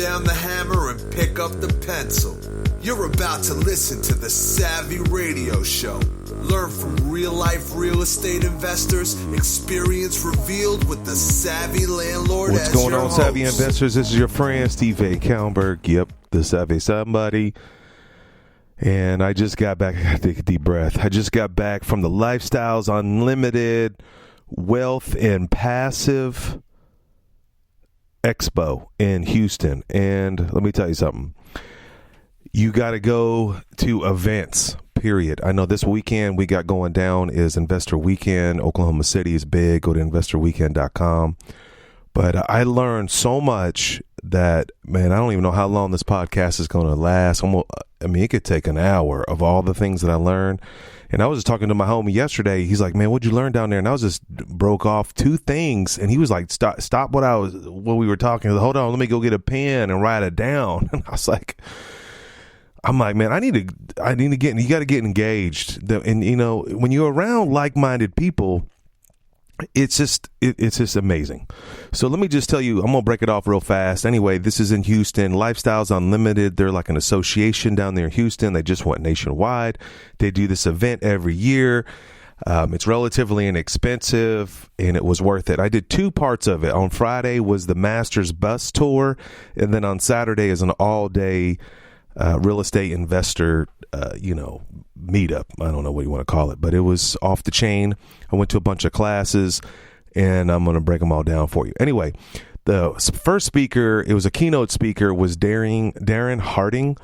down the hammer and pick up the pencil. You're about to listen to the Savvy Radio Show. Learn from real-life real estate investors, experience revealed with the Savvy Landlord. What's going on, Savvy Investors? This is your friend, Steve VanCauwenbergh. Yep, the Savvy Somebody. And I just got back. I got to take a deep breath. I just got back from the Lifestyles Unlimited Wealth and Passive Expo in Houston. And let me tell you something. You got to go to events, period. I know this weekend we got going down is Investor Weekend. Oklahoma City is big. Go to investorweekend.com. But I learned so much that, man, I don't even know how long this podcast is going to last. It could take an hour of all the things that I learned. And I was just talking to my homie yesterday. He's like, man, what'd you learn down there? And I was just broke off two things. And he was like, stop what we were talking. Hold on, let me go get a pen and write it down. And I was like, man, you got to get engaged. And, you know, when you're around like-minded people, it's just amazing. So let me just tell you, I'm going to break it off real fast. Anyway, this is in Houston. Lifestyles Unlimited. They're like an association down there in Houston. They just went nationwide. They do this event every year. It's relatively inexpensive, and it was worth it. I did two parts of it. On Friday was the Masters Bus Tour, and then on Saturday is an all-day real estate investor, meetup. I don't know what you want to call it, but it was off the chain. I went to a bunch of classes, and I'm going to break them all down for you. Anyway, the first speaker, it was a keynote speaker, was Darren Harding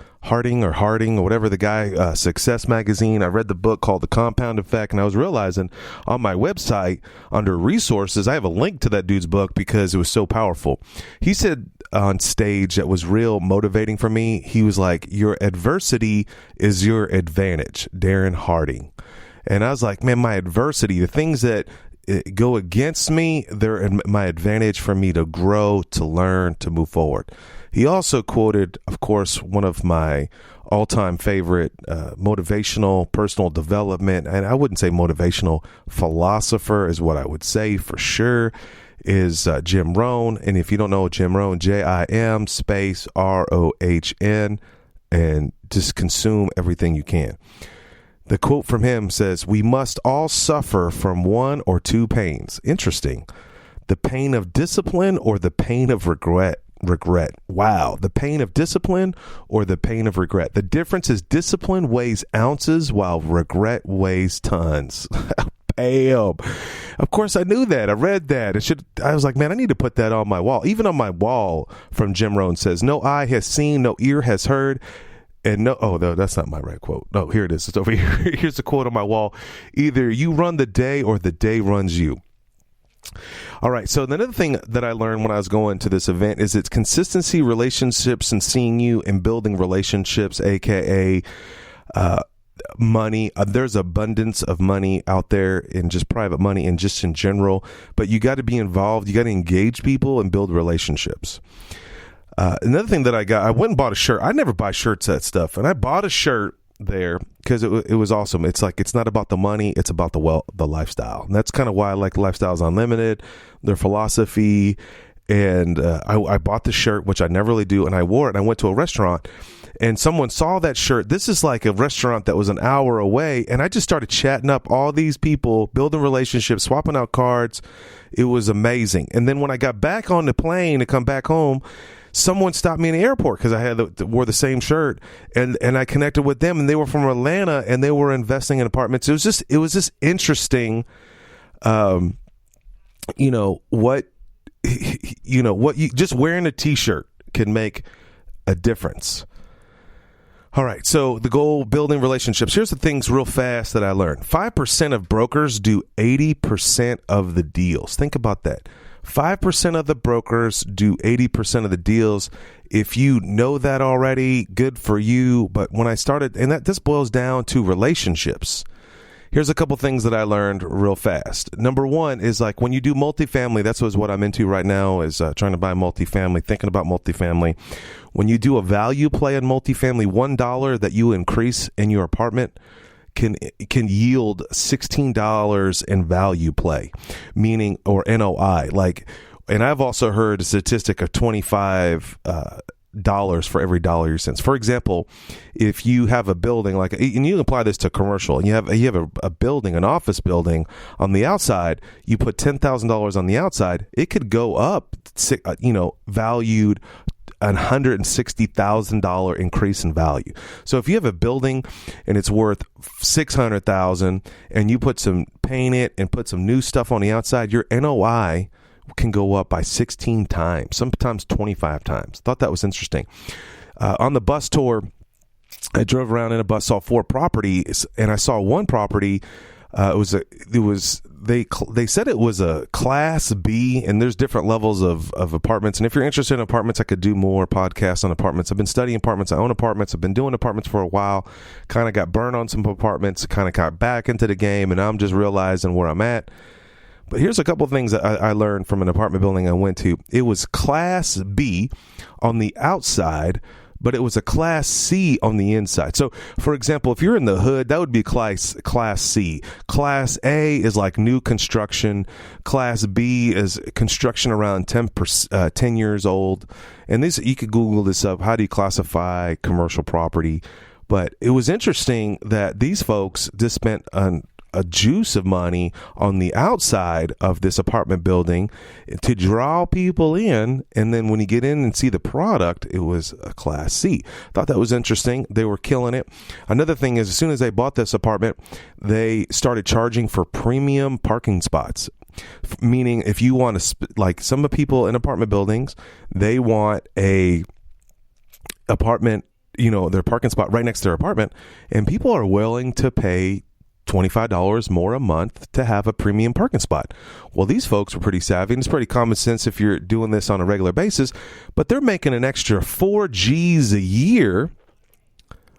or whatever the guy, Success Magazine. I read the book called The Compound Effect, and I was realizing on my website under resources, I have a link to that dude's book because it was so powerful. He said on stage that was real motivating for me. He was like, your adversity is your advantage, Darren Harding. And I was like, man, my adversity, the things that go against me, they're my advantage for me to grow, to learn, to move forward. He also quoted, of course, one of my all-time favorite motivational personal development, and I wouldn't say motivational, philosopher is what I would say for sure, is Jim Rohn. And if you don't know Jim Rohn, Jim space ROHN, and just consume everything you can. The quote from him says, we must all suffer from one or two pains. Interesting. The pain of discipline or the pain of regret. Wow. The pain of discipline or the pain of regret. The difference is discipline weighs ounces while regret weighs tons. Bam. Of course, I knew that. I read that. I was like, man, I need to put that on my wall. Even on my wall from Jim Rohn says, no eye has seen, no ear has heard. And no, that's not my right quote. No, here it is. It's over here. Here's the quote on my wall. Either you run the day or the day runs you. All right. So another thing that I learned when I was going to this event is it's consistency, relationships, and seeing you and building relationships, AKA money. There's abundance of money out there in just private money and just in general. But you got to be involved. You got to engage people and build relationships. Another thing that I went and bought a shirt. I never buy shirts at stuff. And I bought a shirt there because it was awesome. It's like, it's not about the money. It's about the lifestyle. And that's kind of why I like Lifestyles Unlimited, their philosophy. And I bought the shirt, which I never really do. And I wore it. And I went to a restaurant and someone saw that shirt. This is like a restaurant that was an hour away. And I just started chatting up all these people, building relationships, swapping out cards. It was amazing. And then when I got back on the plane to come back home, someone stopped me in the airport because I wore the same shirt, and I connected with them, and they were from Atlanta, and they were investing in apartments. It was just interesting, what just wearing a t-shirt can make a difference. All right, so the goal, building relationships. Here's the things real fast that I learned. 5% of brokers do 80% of the deals. Think about that. 5% of the brokers do 80% of the deals. If you know that already, good for you. But when I started, and this boils down to relationships. Here's a couple things that I learned real fast. Number one is like when you do multifamily, that's what I'm into right now is trying to buy multifamily, thinking about multifamily. When you do a value play on multifamily, $1 that you increase in your apartment can yield $16 in value play, meaning, or NOI. And I've also heard a statistic of $25 dollars for every dollar you spend. For example, if you have a building and you can apply this to commercial, and you have a building, an office building on the outside, you put $10,000 on the outside, it could go up, valued $160,000 increase in value. So if you have a building and it's worth $600,000 and you paint it and put some new stuff on the outside, your NOI can go up by 16 times, sometimes 25 times. Thought that was interesting. On the bus tour, I drove around in a bus, saw 4 properties, and I saw one property. They said it was a Class B, and there's different levels of apartments. And if you're interested in apartments, I could do more podcasts on apartments. I've been studying apartments. I own apartments. I've been doing apartments for a while. Kind of got burned on some apartments. Kind of got back into the game, and I'm just realizing where I'm at. But here's a couple of things that I learned from an apartment building I went to. It was Class B on the outside, but it was a Class C on the inside. So, for example, if you're in the hood, that would be Class C. Class A is like new construction. Class B is construction around 10 years old. And you could Google this up. How do you classify commercial property? But it was interesting that these folks just spent a juice of money on the outside of this apartment building to draw people in, and then when you get in and see the product, it was a Class C. Thought that was interesting. They were killing it. Another thing is, as soon as they bought this apartment, they started charging for premium parking spots. Meaning, if you want to, like some of the people in apartment buildings, they want a apartment, their parking spot right next to their apartment, and people are willing to pay $25 more a month to have a premium parking spot. Well, these folks were pretty savvy, and it's pretty common sense if you're doing this on a regular basis, but they're making an extra $4,000 a year,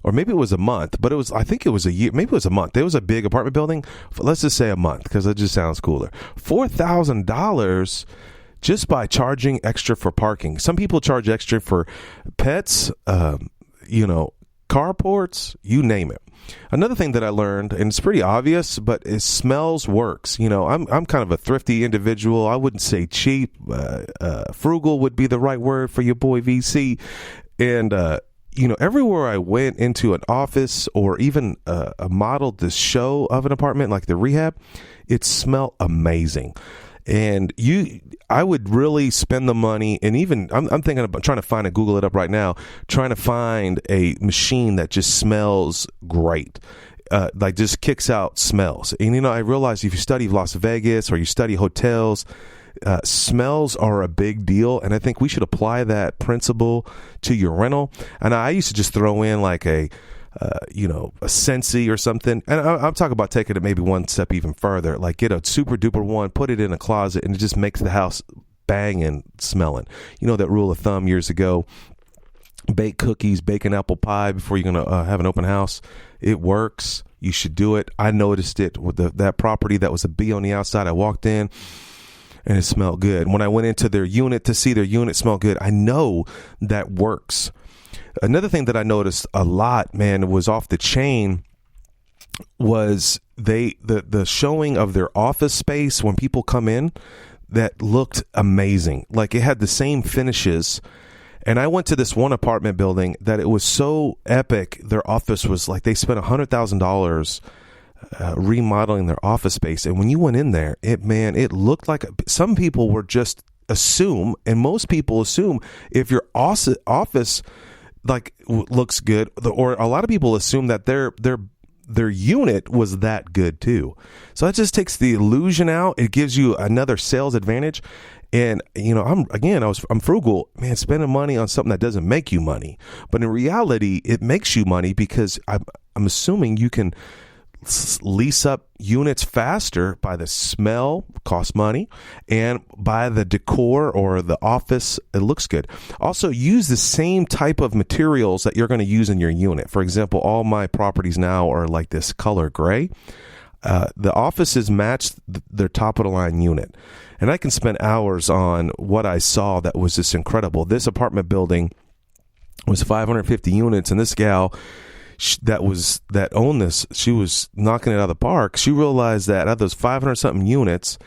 or maybe it was a month, but I think it was a year, maybe it was a month. It was a big apartment building. Let's just say a month, because that just sounds cooler. $4,000 just by charging extra for parking. Some people charge extra for pets, carports, you name it. Another thing that I learned, and it's pretty obvious, but it smells works. I'm kind of a thrifty individual. I wouldn't say cheap. Frugal would be the right word for your boy VC. And, everywhere I went into an office or even a model to show of an apartment like the rehab, it smelled amazing. And I would really spend the money, and even I'm thinking about trying to Google it up right now, trying to find a machine that just smells great, like just kicks out smells. And I realize if you study Las Vegas or you study hotels, smells are a big deal, and I think we should apply that principle to your rental. And I used to just throw in like a Sensi or something. And I'm talking about taking it maybe one step even further, like get a super duper one, put it in a closet, and it just makes the house banging smelling. That rule of thumb years ago, bake cookies, bake an apple pie before you're going to have an open house. It works. You should do it. I noticed it with that property that was a B on the outside. I walked in and it smelled good. When I went into their unit to see their unit smell good, I know that works. Another thing that I noticed a lot, man, was off the chain, was the showing of their office space when people come in that looked amazing. Like it had the same finishes. And I went to this one apartment building that it was so epic. Their office was like they spent $100,000 remodeling their office space. And when you went in there, it looked like some people were just assume, and most people assume if your office like looks good, or a lot of people assume that their unit was that good too. So that just takes the illusion out. It gives you another sales advantage. And I'm frugal, man, spending money on something that doesn't make you money, but in reality it makes you money, because I'm assuming you can lease up units faster by the smell, costs money, and by the decor or the office, it looks good. Also, use the same type of materials that you're going to use in your unit. For example, all my properties now are like this color gray. The offices match their top of the line unit, and I can spend hours on what I saw that was just incredible. This apartment building was 550 units, and this gal that owned this, she was knocking it out of the park. She realized that out of those 500 something units,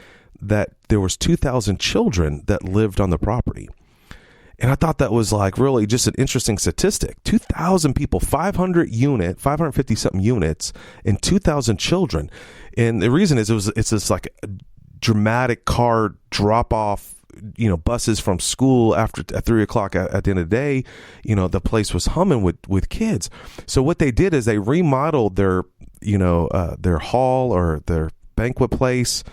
that there was 2,000 children that lived on the property. And I thought that was like really just an interesting statistic. 2,000 people, 550 something units, and 2,000 children. And the reason is it's this like dramatic car drop off, buses from school at 3 o'clock at the end of the day. The place was humming with kids. So what they did is they remodeled their hall or their banquet place.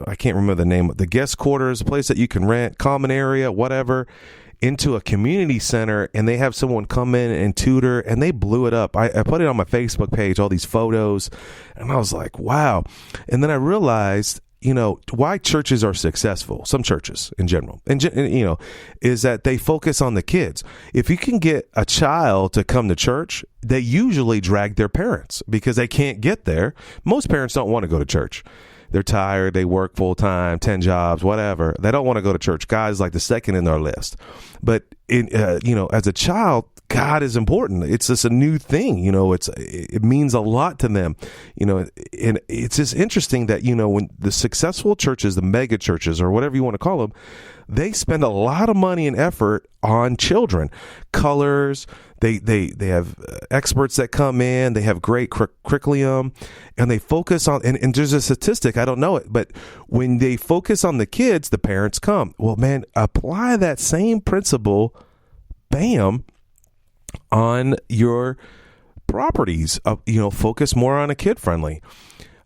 I can't remember the name, the guest quarters, a place that you can rent, common area, whatever, into a community center, and they have someone come in and tutor, and they blew it up. I put it on my Facebook page, all these photos, and I was like, wow. And then I realized, why churches are successful, some churches in general, is that they focus on the kids. If you can get a child to come to church, they usually drag their parents because they can't get there. Most parents don't want to go to church. They're tired. They work full time, 10 jobs, whatever. They don't want to go to church. God is like the second in their list. But as a child, God is important. It's just a new thing. It means a lot to them. And it's just interesting that when the successful churches, the mega churches, or whatever you want to call them, they spend a lot of money and effort on children, colors. They have experts that come in. They have great curriculum, and they focus on. And there's a statistic, I don't know it, but when they focus on the kids, the parents come. Well, man, apply that same principle, bam, on your properties. Focus more on a kid friendly.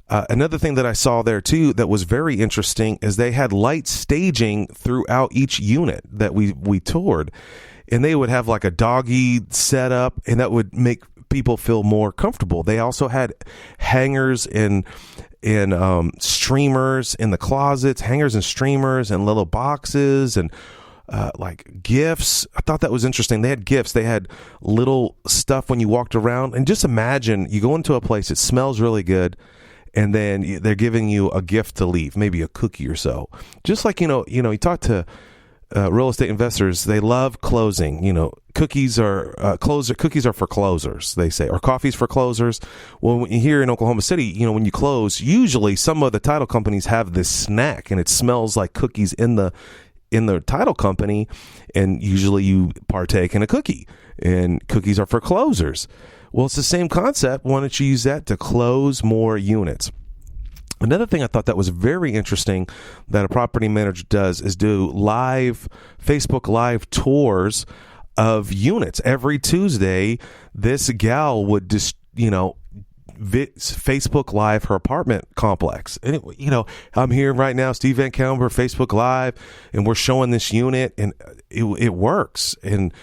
Another thing that I saw there too that was very interesting is they had light staging throughout each unit that we toured. And they would have like a doggy setup, and that would make people feel more comfortable. They also had hangers and streamers in the closets, hangers and streamers and little boxes and like gifts. I thought that was interesting. They had gifts. They had little stuff when you walked around. And just imagine you go into a place, it smells really good, and then they're giving you a gift to leave, maybe a cookie or so. Just like, you talk to real estate investors, they love closing. Cookies are cookies are for closers, they say, or coffee's for closers. Well, here in Oklahoma City, when you close, usually some of the title companies have this snack, and it smells like cookies in the title company, and usually you partake in a cookie, and cookies are for closers. Well, it's the same concept. Why don't you use that to close more units? Another thing I thought that was very interesting that a property manager does is do Facebook live tours of units. Every Tuesday, this gal would just, Facebook live her apartment complex. And, I'm here right now, Steve VanCauwenbergh, Facebook Live, and we're showing this unit, and it works. And,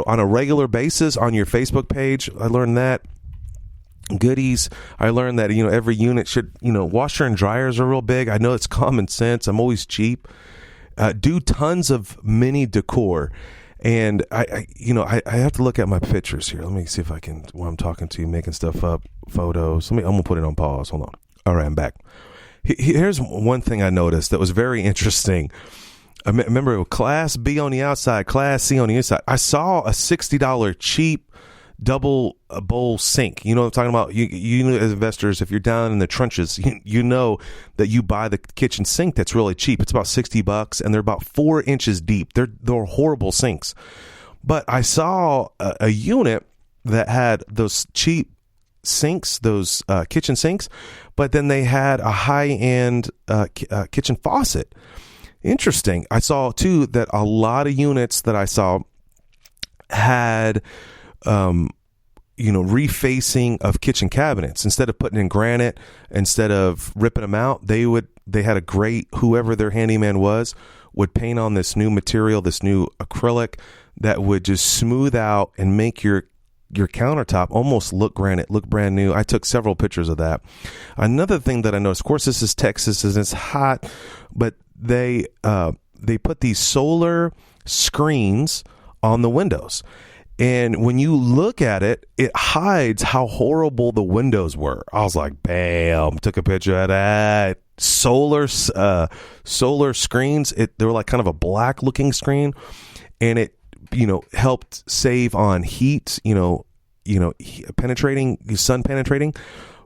on a regular basis on your Facebook page, I learned that. Goodies. I learned that, every unit should, washer and dryers are real big. I know it's common sense. I'm always cheap. Do tons of mini decor. And I have to look at my pictures here. Let me see if I can, while I'm talking to you, making stuff up, photos. I'm going to put it on pause. Hold on. All right, I'm back. Here's one thing I noticed that was very interesting. I remember Class B on the outside, Class C on the inside. I saw a $60 cheap double bowl sink. You know what I'm talking about? You as investors, if you're down in the trenches, you know that you buy the kitchen sink that's really cheap. It's about $60 and they're about 4 inches deep. They're horrible sinks. But I saw a unit that had those cheap sinks, those kitchen sinks, but then they had a high-end kitchen faucet. Interesting. I saw too that a lot of units that I saw had refacing of kitchen cabinets. Instead of putting in granite, instead of ripping them out, they had a great, whoever their handyman was, would paint on this new material, this new acrylic that would just smooth out and make your countertop almost look granite, look brand new. I took several pictures of that. Another thing that I noticed, of course, this is Texas and it's hot, but they put these solar screens on the windows. And when you look at it, it hides how horrible the windows were. I was like, bam, took a picture of that. Solar screens. They were like kind of a black looking screen, and it, helped save on heat, penetrating, sun penetrating,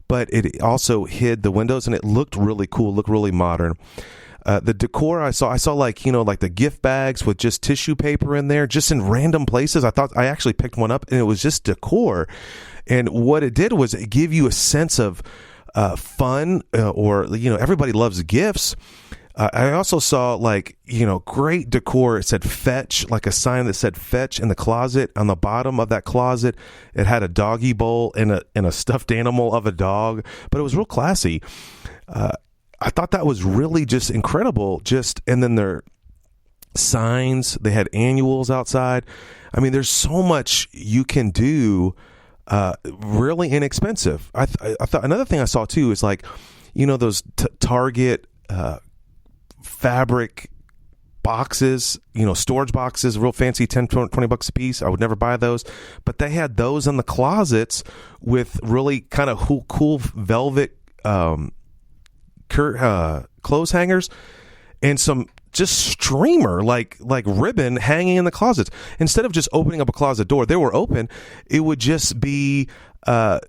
but it also hid the windows, and it looked really cool, looked really modern. The decor I saw like, like the gift bags with just tissue paper in there, just in random places. I actually picked one up and it was just decor. And what it did was it gave you a sense of fun, or, everybody loves gifts. I also saw like, great decor. It said fetch, like a sign that said fetch in the closet. On the bottom of that closet, it had a doggy bowl and a stuffed animal of a dog, but it was real classy. I thought that was really just incredible. And then their signs, they had annuals outside. I mean, there's so much you can do, really inexpensive. I thought another thing I saw too is like, those Target, fabric boxes, storage boxes, real fancy, 10, 20 bucks a piece. I would never buy those, but they had those in the closets with really kind of cool velvet, clothes hangers and some just streamer like ribbon hanging in the closets. Instead of just opening up a closet door, they were open. It would just be a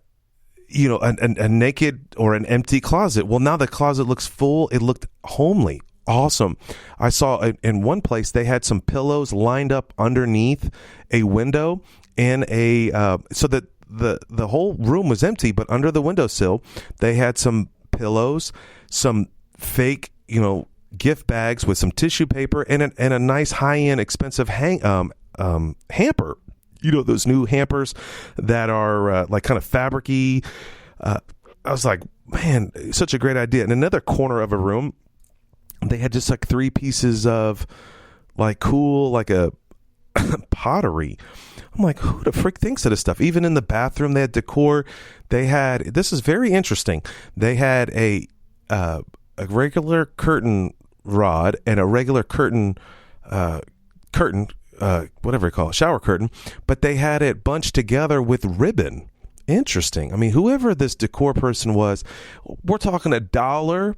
naked or an empty closet. Well, now the closet looks full. It looked homely. Awesome. I saw in one place they had some pillows lined up underneath a window, and so that the whole room was empty, but under the windowsill they had some pillows, some fake, gift bags with some tissue paper, and a nice high-end expensive hamper. Those new hampers that are like kind of fabric-y. I was like, man, such a great idea. In another corner of a room, they had just like 3 pieces of like cool, like a pottery. I'm like, who the frick thinks of this stuff? Even in the bathroom, they had decor. This is very interesting. They had a regular curtain rod and a regular curtain, whatever you call it, shower curtain, but they had it bunched together with ribbon. Interesting. I mean, whoever this decor person was, we're talking $1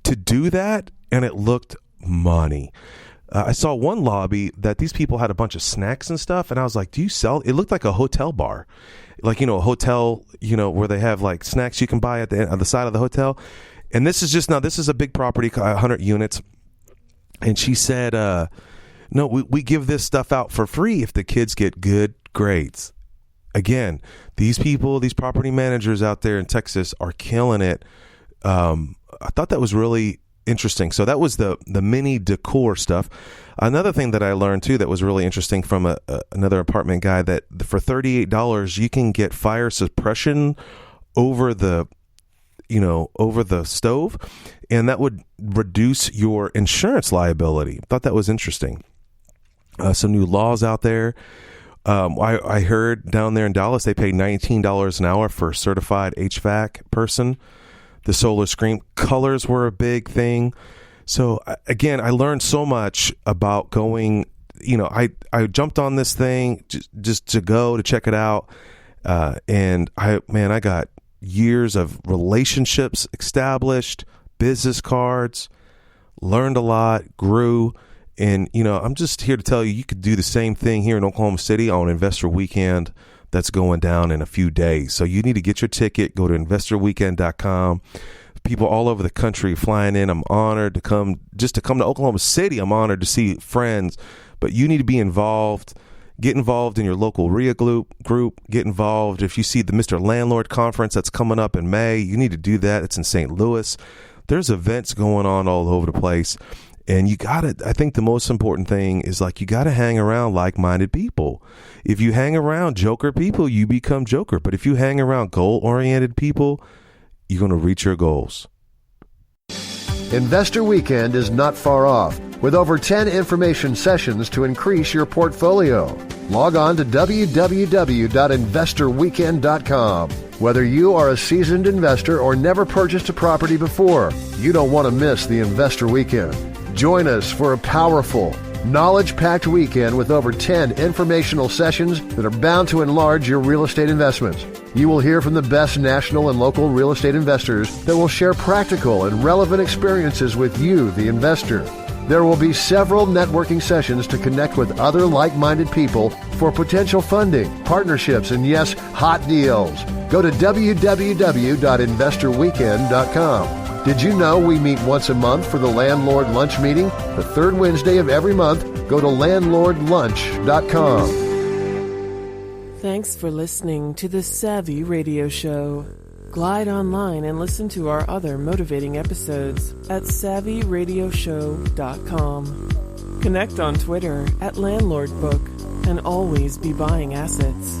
to do that, and it looked money. I saw one lobby that these people had a bunch of snacks and stuff, and I was like, do you sell? It looked like a hotel bar, like, a hotel, where they have like snacks you can buy on the side of the hotel. And this is a big property, 100 units. And she said, no, we give this stuff out for free if the kids get good grades. Again, these property managers out there in Texas are killing it. I thought that was really interesting. So that was the mini decor stuff. Another thing that I learned too that was really interesting from another apartment guy, that for $38 you can get fire suppression over the stove, and that would reduce your insurance liability. Thought that was interesting. Some new laws out there. I heard down there in Dallas they pay $19 an hour for a certified HVAC person. The solar screen colors were a big thing. So again, I learned so much about going. I jumped on this thing just to go to check it out, and I got years of relationships established, business cards, learned a lot, grew. And, I'm just here to tell you could do the same thing here in Oklahoma City on Investor Weekend that's going down in a few days. So you need to get your ticket. Go to investorweekend.com. People all over the country flying in. I'm honored to come to Oklahoma City. I'm honored to see friends, but you need to be involved. Get involved in your local RIA group. Get involved. If you see the Mr. Landlord Conference that's coming up in May, you need to do that. It's in St. Louis. There's events going on all over the place. And I think the most important thing is you got to hang around like-minded people. If you hang around joker people, you become joker. But if you hang around goal-oriented people, you're going to reach your goals. Investor Weekend is not far off, with over 10 information sessions to increase your portfolio. Log on to www.investorweekend.com. Whether you are a seasoned investor or never purchased a property before, you don't want to miss the Investor Weekend. Join us for a powerful, knowledge-packed weekend with over 10 informational sessions that are bound to enlarge your real estate investments. You will hear from the best national and local real estate investors that will share practical and relevant experiences with you, the investor. There will be several networking sessions to connect with other like-minded people for potential funding, partnerships, and yes, hot deals. Go to www.investorweekend.com. Did you know we meet once a month for the Landlord Lunch Meeting? The third Wednesday of every month. Go to landlordlunch.com. Thanks for listening to the Savvy Radio Show. Glide online and listen to our other motivating episodes at savvyradioshow.com. Connect on Twitter at LandlordBook and always be buying assets.